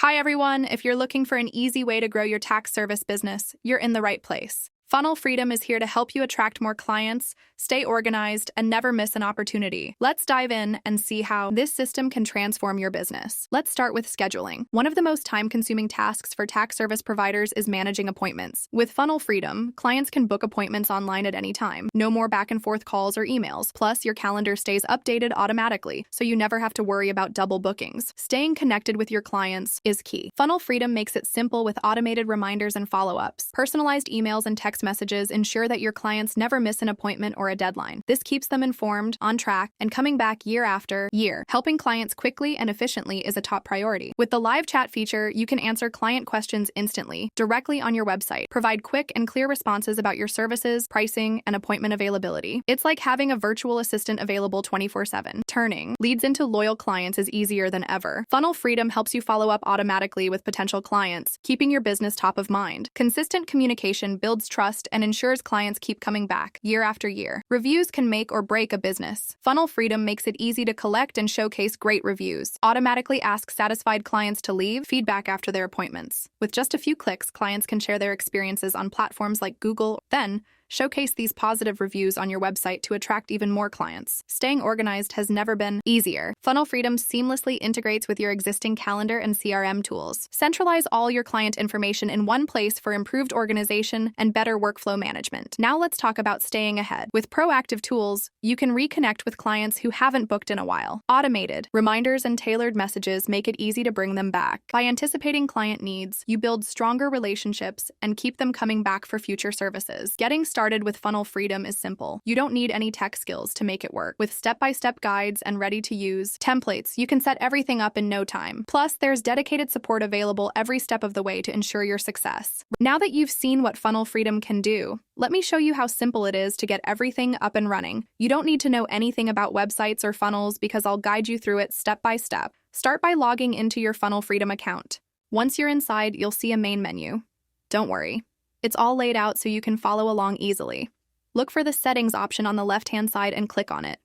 Hi everyone, if you're looking for an easy way to grow your tax service business, you're in the right place. Funnel Freedom is here to help you attract more clients, stay organized, and never miss an opportunity. Let's dive in and see how this system can transform your business. Let's start with scheduling. One of the most time-consuming tasks for tax service providers is managing appointments. With Funnel Freedom, clients can book appointments online at any time. No more back-and-forth calls or emails. Plus, your calendar stays updated automatically, so you never have to worry about double bookings. Staying connected with your clients is key. Funnel Freedom makes it simple with automated reminders and follow-ups. Personalized emails and text messages ensure that your clients never miss an appointment or a deadline. This keeps them informed, on track, and coming back year after year. Helping clients quickly and efficiently is a top priority. With the live chat feature, you can answer client questions instantly, directly on your website. Provide quick and clear responses about your services, pricing, and appointment availability. It's like having a virtual assistant available 24/7. Turning leads into loyal clients is easier than ever. Funnel Freedom helps you follow up automatically with potential clients, keeping your business top of mind. Consistent communication builds trust and ensures clients keep coming back year after year. Reviews can make or break a business. Funnel Freedom makes it easy to collect and showcase great reviews. Automatically ask satisfied clients to leave feedback after their appointments. With just a few clicks, clients can share their experiences on platforms like Google. Then, showcase these positive reviews on your website to attract even more clients. Staying organized has never been easier. Funnel Freedom seamlessly integrates with your existing calendar and CRM tools. Centralize all your client information in one place for improved organization and better workflow management. Now let's talk about staying ahead. With proactive tools, you can reconnect with clients who haven't booked in a while. Automated reminders and tailored messages make it easy to bring them back. By anticipating client needs, you build stronger relationships and keep them coming back for future services. Getting started with Funnel Freedom is simple. You don't need any tech skills to make it work. With step-by-step guides and ready-to-use templates, you can set everything up in no time. Plus, there's dedicated support available every step of the way to ensure your success. Now that you've seen what Funnel Freedom can do, let me show you how simple it is to get everything up and running. You don't need to know anything about websites or funnels because I'll guide you through it step by step. Start by logging into your Funnel Freedom account. Once you're inside, you'll see a main menu. Don't worry. It's all laid out so you can follow along easily. Look for the Settings option on the left-hand side and click on it.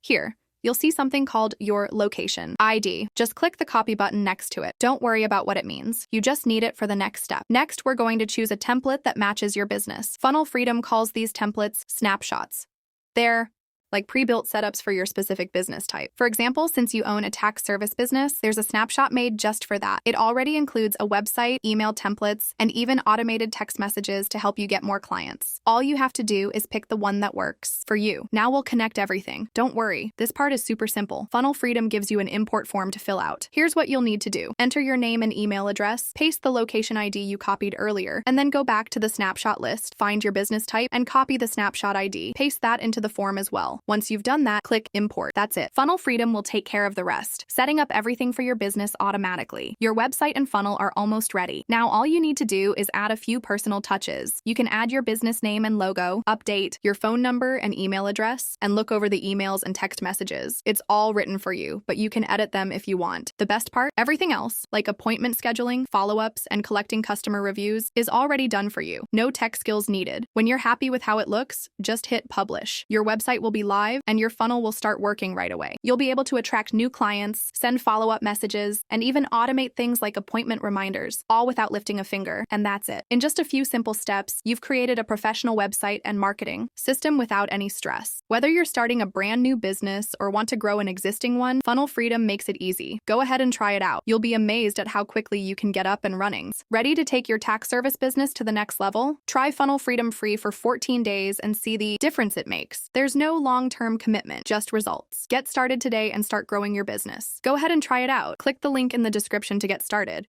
Here, you'll see something called your location ID. Just click the copy button next to it. Don't worry about what it means. You just need it for the next step. Next, we're going to choose a template that matches your business. Funnel Freedom calls these templates snapshots. They're like pre-built setups for your specific business type. For example, since you own a tax service business, there's a snapshot made just for that. It already includes a website, email templates, and even automated text messages to help you get more clients. All you have to do is pick the one that works for you. Now we'll connect everything. Don't worry, this part is super simple. Funnel Freedom gives you an import form to fill out. Here's what you'll need to do. Enter your name and email address, paste the location ID you copied earlier, and then go back to the snapshot list, find your business type, and copy the snapshot ID. Paste that into the form as well. Once you've done that, click Import. That's it. Funnel Freedom will take care of the rest, setting up everything for your business automatically. Your website and funnel are almost ready. Now all you need to do is add a few personal touches. You can add your business name and logo, update your phone number and email address, and look over the emails and text messages. It's all written for you, but you can edit them if you want. The best part? Everything else, like appointment scheduling, follow-ups, and collecting customer reviews, is already done for you. No tech skills needed. When you're happy with how it looks, just hit publish. Your website will be live, and your funnel will start working right away. You'll be able to attract new clients, send follow-up messages, and even automate things like appointment reminders, all without lifting a finger. And that's it. In just a few simple steps, you've created a professional website and marketing system without any stress. Whether you're starting a brand new business or want to grow an existing one, Funnel Freedom makes it easy. Go ahead and try it out. You'll be amazed at how quickly you can get up and running. Ready to take your tax service business to the next level? Try Funnel Freedom free for 14 days and see the difference it makes. There's no long-term commitment, just results. Get started today and start growing your business. Go ahead and try it out. Click the link in the description to get started.